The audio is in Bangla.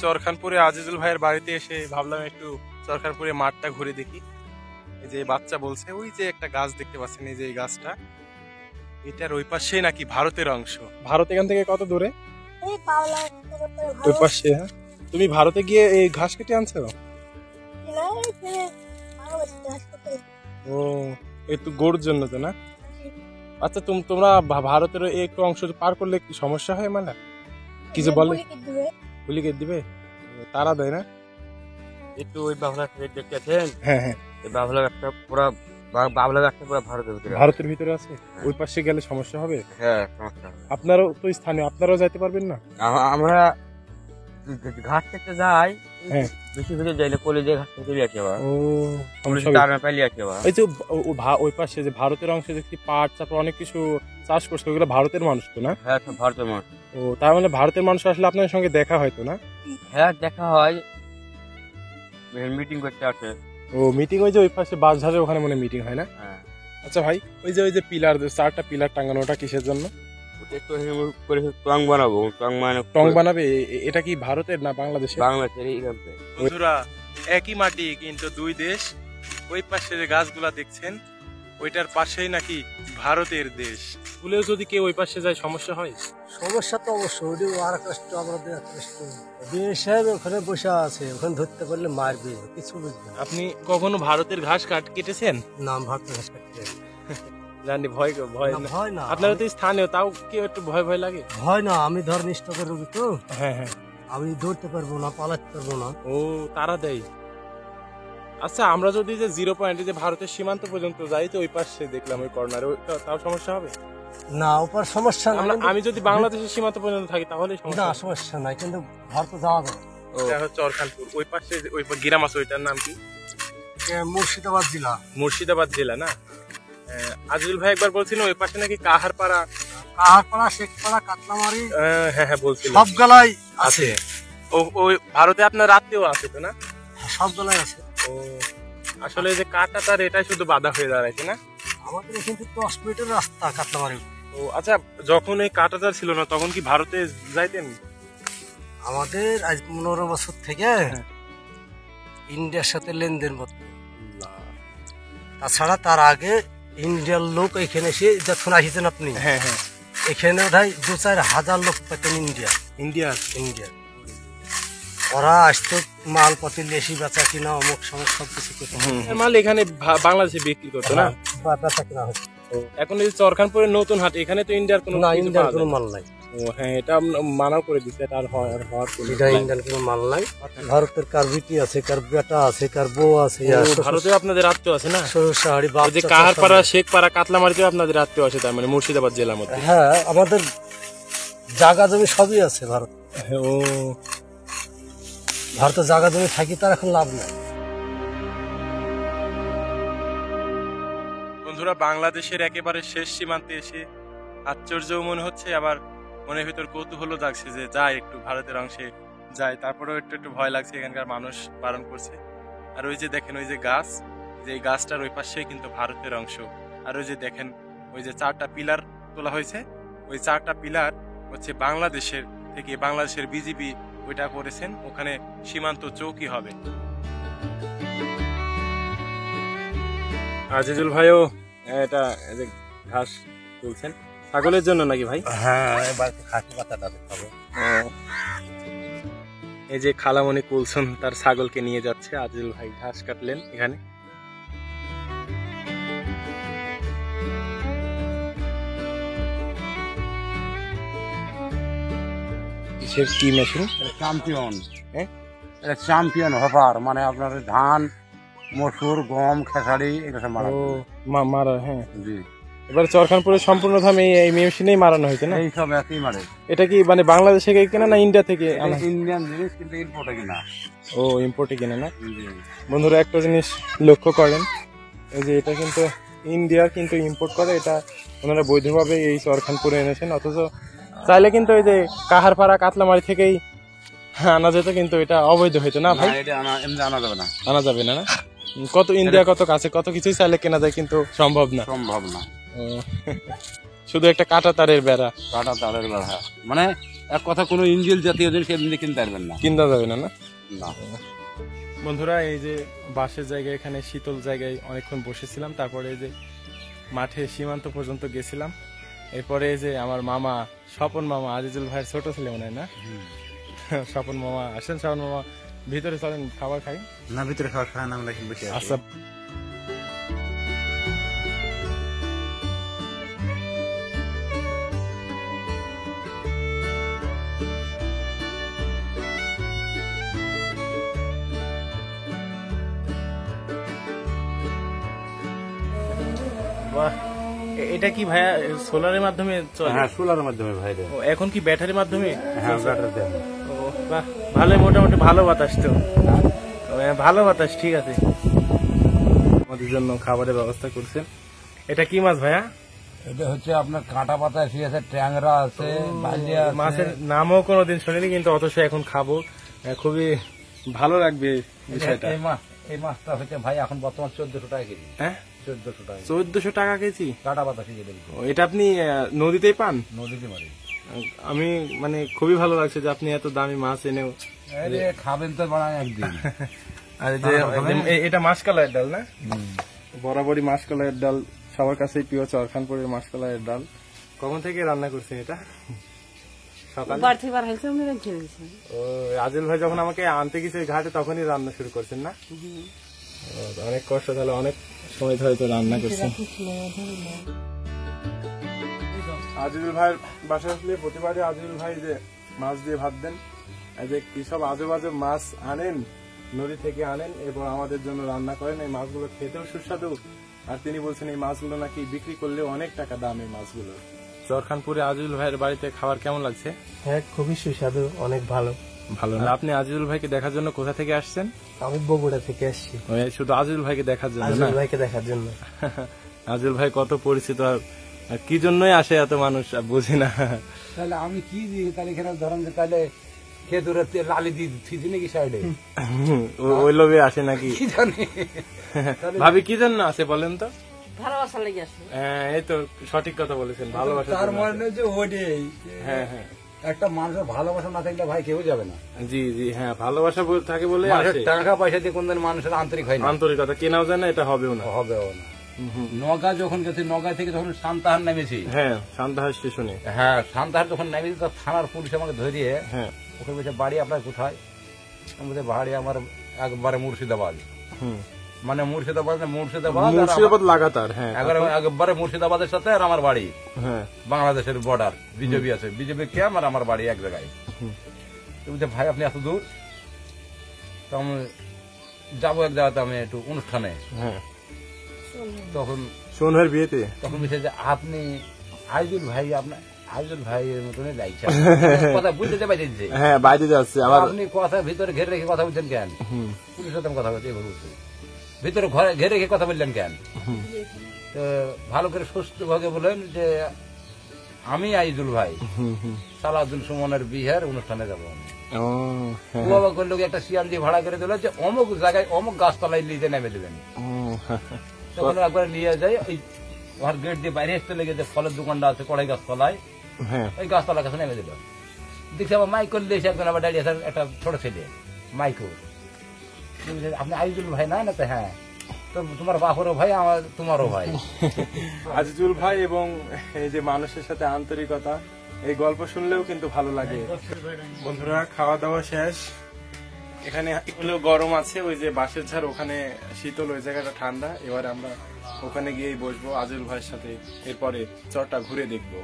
চরখানপুরে আজিজুল ভাইয়ের বাড়িতে এসে ভাবলাম একটু চরখানপুরে মাঠটা ঘুরে দেখি। এই যে বাচ্চা বলছে ওই যে একটা গাছ দেখতে পাচ্ছেন, এই যে এই গাছটা, এটার ওই পাশে নাকি ভারতের অংশ। ভারত এখান থেকে কত দূরে? ওই পাশে। হ্যাঁ, তুমি ভারতে গিয়ে এই ঘাস কেটে আনছো? ও, একটু গরুর জন্য তো না? আচ্ছা, তোমরা ভারতের একটু অংশ পার করলে কি সমস্যা হয়? মানে কিছু বলে? গুলি কেটে দিবে, তারা দেয় না? একটু ওই বাবলা দেখতেছেন? হ্যাঁ হ্যাঁ, বাবলা গাছটা পুরো, বাবলা গাছটা পুরো ভারতের ভিতরে আছে। ওই পাশে গেলে সমস্যা হবে? হ্যাঁ, সমস্যা হবে। আপনারও তো স্থানীয়, আপনারাও যাইতে পারবেন না? আমরা ঘাট থেকে যাই, হ্যাঁ, বেশি বেশি যাইলে কলেজে ঘাট থেকে চলে আসে। ও, ওই যে ওই পাশে যে ভারতের অংশে দেখছি পাট চাপড় অনেক কিছু চাষ করছে, ওগুলো ভারতের মানুষ তো না? হ্যাঁ, ভারতের মানুষ। ও, তার মানে ভারতের মানুষ আসলে আপনার সঙ্গে দেখা হয়তো না? হ্যাঁ, দেখা হয়, মিটিং করতে আসে। ও, মিটিং ওই যে ওই পাশে বাসঝাড়ের ওখানে মনে মিটিং হয় না? হ্যাঁ। আচ্ছা ভাই, ওই যে পিলার, 4টা পিলার টাঙানো, ওটা কিসের জন্য? টং বানাবো, টং বানাবে? এটা কি ভারতের না বাংলাদেশের? বাংলাদেশের। বন্ধুরা, একই মাটি কিন্তু দুই দেশ। ওই পাশে যে গাছগুলা দেখছেন, ওইটার পাশেই নাকি ভারতের দেশ। ভুলেও যদি কেউ ওই পাশে যায় সমস্যা হয়? সমস্যা তো অবশ্যই, আর কষ্ট আমাদের কষ্ট। সাহেব ওখানে বসে আছে, ওখানে ধরতে পারলে মারবে, কিছু বুঝবে। আপনি কখনো ভারতের ঘাস কেটেছেন? না, ভারতের ঘাস কাটতে জানি, ভয় ভয় না। আপনারা তো স্থানীয়, তাও কেউ একটু ভয় ভয় লাগে? ভয় না, আমি ধর্মনিষ্ঠ করে রোগী তো। হ্যাঁ হ্যাঁ, আমি দৌড়তে পারবো না, পালাতে পারবো না। ও, তারা দেয়। আচ্ছা, আমরা যদি যে 0 পয়েন্টে যে ভারতের সীমান্ত পর্যন্ত যাই, তো ওই পাশে দেখলাম ওই কর্নারে, তাও সমস্যা হবে না? ওপর সমস্যা না। আমি যদি বাংলাদেশের সীমান্ত পর্যন্ত থাকি তাহলে না, সমস্যা নাই, কিন্তু ভারতে যাওয়া যাবে। এটা হচ্ছে চরখানপুর, ওই পাশে ওই গ্রাম আছে, ওইটার নাম কি? মুর্শিদাবাদ জেলা। মুর্শিদাবাদ জেলা না? আজিজুল ভাই একবার বলছিলেন ওই পাশে নাকি কাহারপাড়া, শেখপাড়া, কাতলামারি। হ্যাঁ হ্যাঁ, বলছিলেন সব গলায় আছে। ওই ভারতে আপনার রাত্রেও আছে তো না? সব গলায় আছে। ও, আসলে যে কাঁটাটার এটাই শুধু বাধা হয়ে দাঁড়াইছে না? আমাদের এখান থেকে 10 মিনিটের রাস্তা কাতলামারি। ও আচ্ছা, যখন এই কাঁটাটার ছিল না তখন কি ভারতে যাইতেন? আমাদের আজ 15 বছর থেকে ইন্ডিয়ার সাথে লেনদেন করত। তাছাড়া তার আগে ইন্ডিয়ার লোক এখানে এসে যখন আসছেন আপনি, হ্যাঁ হ্যাঁ, এখানে ওটাই 2-4 হাজার লোক পেতেন। ইন্ডিয়া ওরা আসতো মালপত্র লেসি বেচা কিনা, অমুক সমুক সব কিছু করতো। মাল এখানে বাংলাদেশে বিক্রি করতো না? বেচা কিনা হতো। এখন এই চরখানপুরের নতুন হাট, এখানে তো ইন্ডিয়ার কোনো মাল নাই। ও হ্যাঁ, এটা মানাও করে দিচ্ছে, এটা আর হওয়ার ইন্ডিয়ান কোনো মাল নাই। ভারতের কার বিটি আছে, কার বেটা আছে, কার বউ আছে। ভারতে আপনাদের আত্মীয় আছে না? শ্বশুরশাড়ি, বাপ, যে কাহারপাড়া, শেখপাড়া, কাতলামারিতে আপনাদের আত্মীয় আছে, তার মানে মুর্শিদাবাদ জেলার মধ্যে? হ্যাঁ, আমাদের জায়গা জমি সবই আছে ভারত। ও, ভারতের জায়গা জমি থাকি তার এখন লাভ নাই। বন্ধুরা, বাংলাদেশের একেবারে শেষ সীমান্তে এসে আশ্চর্য মনে হচ্ছে, আবার মনের ভিতর কৌতূহল জাগছে যে যাই একটু ভারতের অংশে যাই। তারপরেও একটু ভয় লাগছে, এখানকার মানুষ বারণ করছে। আর ওই যে দেখেন, ওই যে গাছ, যে এই গাছটার ওই পাশেই কিন্তু ভারতের অংশ। আর ওই যে দেখেন, ওই যে 4টা পিলার তোলা হয়েছে, ওই 4টা পিলার হচ্ছে বাংলাদেশের থেকে, বাংলাদেশের বিজিবি ওইটা করেছেন, ওখানে সীমান্ত চৌকি হবে। আজিজুল ভাইও এটা ঘাস তুলছেন ছাগলের জন্য নাকি ভাই? হ্যাঁ, খাসি পাতাটা খাবো। এই যে খালামণি কুলসন তার ছাগলকে নিয়ে যাচ্ছে, আজিজুল ভাই ঘাস কাটলেন এখানে। কি মেশিন? চ্যাম্পিয়ন। চ্যাম্পিয়ন হপার, মানে আপনার ধান, মসুর, গম, খেসারি এগুলো মারা। হ্যাঁ জি, এবার চরখানপুরের সম্পূর্ণ ধান এই মেশিনেই মারানো হয়েছে না? এই সব একই মারে। এটা কি মানে বাংলাদেশ থেকে কেনা না ইন্ডিয়া থেকে? ইন্ডিয়ান জিনিস, কিন্তু ইম্পোর্টে কিনা। ও, ইম্পোর্টে কিনা না? বন্ধুরা, একটা জিনিস লক্ষ্য করেন, এই যে এটা কিন্তু ইন্ডিয়ার, কিন্তু ইম্পোর্ট করে, এটা ওনারা বৈধভাবে এই চরখানপুরে এনেছেন। অথচ চাইলে কিন্তু এই যে কাহারপাড়া, কাতলামারি থেকেই আনা যেত, কিন্তু এটা অবৈধ হইতো না ভাই? আনা যাবে না, আনা যাবে না? কত ইন্ডিয়া, কত কাছে, কত কিছুই চাইলে কেনা যায়, কিন্তু সম্ভব না। সম্ভব না। শুধু একটা কাঁটা তারের বেড়া, কাটা তারের বেড়া। মানে এক কথা কোনো ইঞ্জিল জাতীয় জিনিস এমনি কিনতে পারবেন না। কিনতে যাবে না না। না। বন্ধুরা এই যে বাসের জায়গায় এখানে শীতল জায়গায় অনেকক্ষণ বসেছিলাম, তারপরে এই যে মাঠে সীমান্ত পর্যন্ত গেছিলাম। এরপরে এই যে আমার মামা স্বপন মামা, আজিজুল ভাইয়ের ছোট ছেলে মনে হয় না, স্বপন মামা আসেন। স্বপন মামা ভিতরে চলেন, খাবার খাই। না, ভিতরে খাওয়া খায় না, আমরা এখন বসে আছি। আচ্ছা বাহ, এটা কি ভাইয়া সোলারের মাধ্যমে চলে? হ্যাঁ, সোলারের মাধ্যমে ভাই রে। ও, এখন কি ব্যাটারির মাধ্যমে? হ্যাঁ, ব্যাটারি দেন। ও বাহ, ভালোই, মোটামুটি ভালো বাতাস তো। ভালো বাতাস, ঠিক আছে। আমাদের জন্য খাবারের ব্যবস্থা করছেন। এটা কি মাছ ভাইয়া? এটা হচ্ছে আপনার কাঁটা পাতা আছে, ট্যাংরা আছে, বালিয়া আছে। মাছের নামও কোনোদিন শুনিনি, কিন্তু অথচ এখন খাবো। খুবই ভালো লাগবে বিষয়টা। এই মাছটা হচ্ছে ভাই এখন বর্তমান 1400 টাকা কেজি। হ্যাঁ, 1400 টাকা। 1400 টাকা কেজি কাঁটা পাতা কেজি দেবেন। ও, এটা আপনি নদীতেই পান? নদীতে মারি। আমি মানে খুবই ভালো লাগছে যে আপনি এত দামি মাছ এনেও। আরে খাবেন তো বানান একদিন। আর এই যে এটা মাসকলাইয়ের ডাল না? বরাবরই মাসকলাইয়ের ডাল সবার কাছেই প্রিয়, চরখানপুরের মাসকলাইয়ের ডাল। কখন থেকে রান্না করছেন এটা? সকালে? ও, আজিল ভাই যখন আমাকে আনতে গেছে ওই ঘাটে তখনই রান্না শুরু করছেন না? ও, অনেক কষ্ট, তাহলে অনেক সময় ধরে তো রান্না করছেন। আজিজুল ভাইয়ের বাসায় আসলে প্রতিবারই আজিজুল ভাই যে মাছ দিয়ে ভাত দেন, এই যে কি সব আজব আজব মাছ আনেন, নদী থেকে আনেন এবং আমাদের জন্য রান্না করেন। এই মাছগুলো খেতেও সুস্বাদু, আর তিনি বলছেন এই মাছগুলো নাকি বিক্রি করলে অনেক টাকা দাম এই মাছগুলো। চরখানপুরে আজিজুল ভাইয়ের বাড়িতে খাবার কেমন লাগছে? হ্যাঁ, খুবই সুস্বাদু, অনেক ভালো। ভালো না? আপনি আজিজুল ভাইকে দেখার জন্য কোথা থেকে আসছেন? আমি বগুড়া থেকে আসছি ওই শুধু আজিজুল ভাইকে দেখার জন্য না? আজিজুল ভাইকে দেখার জন্য। আজিজুল ভাই কত পরিচিত, আর কি জন্যই আসে এত মানুষ বুঝি না। তাহলে আমি কি দিই তাহলে এখানে ধরেন যে তাহলে খেতুরে লালি দিয়ে দিচ্ছি নাকি সাইডে? ওই লোভে আসে নাকি কি জানি। ভাবি কি জন্য আসে বলেন তো? ভালোবাসা লেগে আছে। হ্যাঁ, এই তো সঠিক কথা বলেছেন, ভালোবাসা। তার মানে যে ওটাই, হ্যাঁ হ্যাঁ, একটা মানুষের ভালোবাসা না থাকলে ভাই কেউ যাবে না। জি জি, হ্যাঁ, ভালোবাসা থাকে বলে মানুষের আসে। টাকা পয়সা দিয়ে কোনদিন মানুষের আন্তরিক হয় না, আন্তরিকতা কেনাও যায় না, এটা হবেও না। হবেও না। নগা যখন গেছে, নগা থেকে যখন সান্তাহার নেমেছি, হ্যাঁ, সান্তাহার স্টেশনে। হ্যাঁ সান্তাহার যখন নেমেছি তো থানার পুলিশ আমাকে ধরিয়ে হ্যাঁ, ওখানে বলছে বাড়ি আপনার কোথায়? আমি বলছি বাড়ি আমার একবারে মুর্শিদাবাদ। হুম, মানে মুর্শিদাবাদ আর মুর্শিদাবাদ লাগাতার। হ্যাঁ, একবারে মুর্শিদাবাদের সাথে আর আমার বাড়ি হ্যাঁ, বাংলাদেশের বর্ডার, বিজেপি আছে, বিজেপি ক্যাম্প আর আমার বাড়ি এক জায়গায়। তো বলছে ভাই আপনি এত দূর? তো আমি যাবো এক জায়গাতে, আমি একটু অনুষ্ঠানে। হ্যাঁ, তখন সোনহের বিয়েতে। তখন বলছে যে আপনি আইজুল ভাই, আপনার আইজুল ভাইয়ের মতনই লাগছে। কথা বুঝতে পারছি। হ্যাঁ, বাইরে যাচ্ছে আবার। আপনি কথা ভিতরে ঘেরে রেখে কথা বলছেন কেন? পুলিশের সাথে কথা বলছি, এবার বলছি ভিতরে ঘরে ঘেরে রেখে কথা বললেন কেন? তো ভালো করে সুস্থ ভাবে বলেন যে আমি আইজুল ভাই সালাউদ্দিন সুমনের বিয়ের অনুষ্ঠানে যাবো। বাবা করলো একটা শিয়াল দিয়ে ভাড়া করে দিল যে অমুক জায়গায় অমুক গাছতলায় নিতে নেমে দেবেন। তখন একবার নিয়ে যাই, ওই ঘর গেট দিয়ে বাইরে আসতে লেগে যে ফলের দোকানটা আছে কড়াই গাছতলায়, ওই গাছতলার কাছে নেমে দিল। দেখছি আবার মাইকল দিয়েছে একজন, আবার দাঁড়িয়ে আছে একটা ছোট ছেলে মাইকো। আপনি আইজুল ভাই না? না তো হ্যাঁ। তো তোমার বাপেরও ভাই, আমার তোমারও ভাই। আজিজুল ভাই এবং এই যে মানুষের সাথে আন্তরিকতা, এই গল্প শুনলেও কিন্তু ভালো লাগে। বন্ধুরা, খাওয়া দাওয়া শেষ। এখানে হলেও গরম আছে, ওই যে বাঁশের ঝাড় ওখানে শীতল, ওই জায়গাটা ঠান্ডা। এবার আমরা ওখানে গিয়েই বসবো আজিজুল ভাইয়ের সাথে, এরপরে চরটা ঘুরে দেখবো।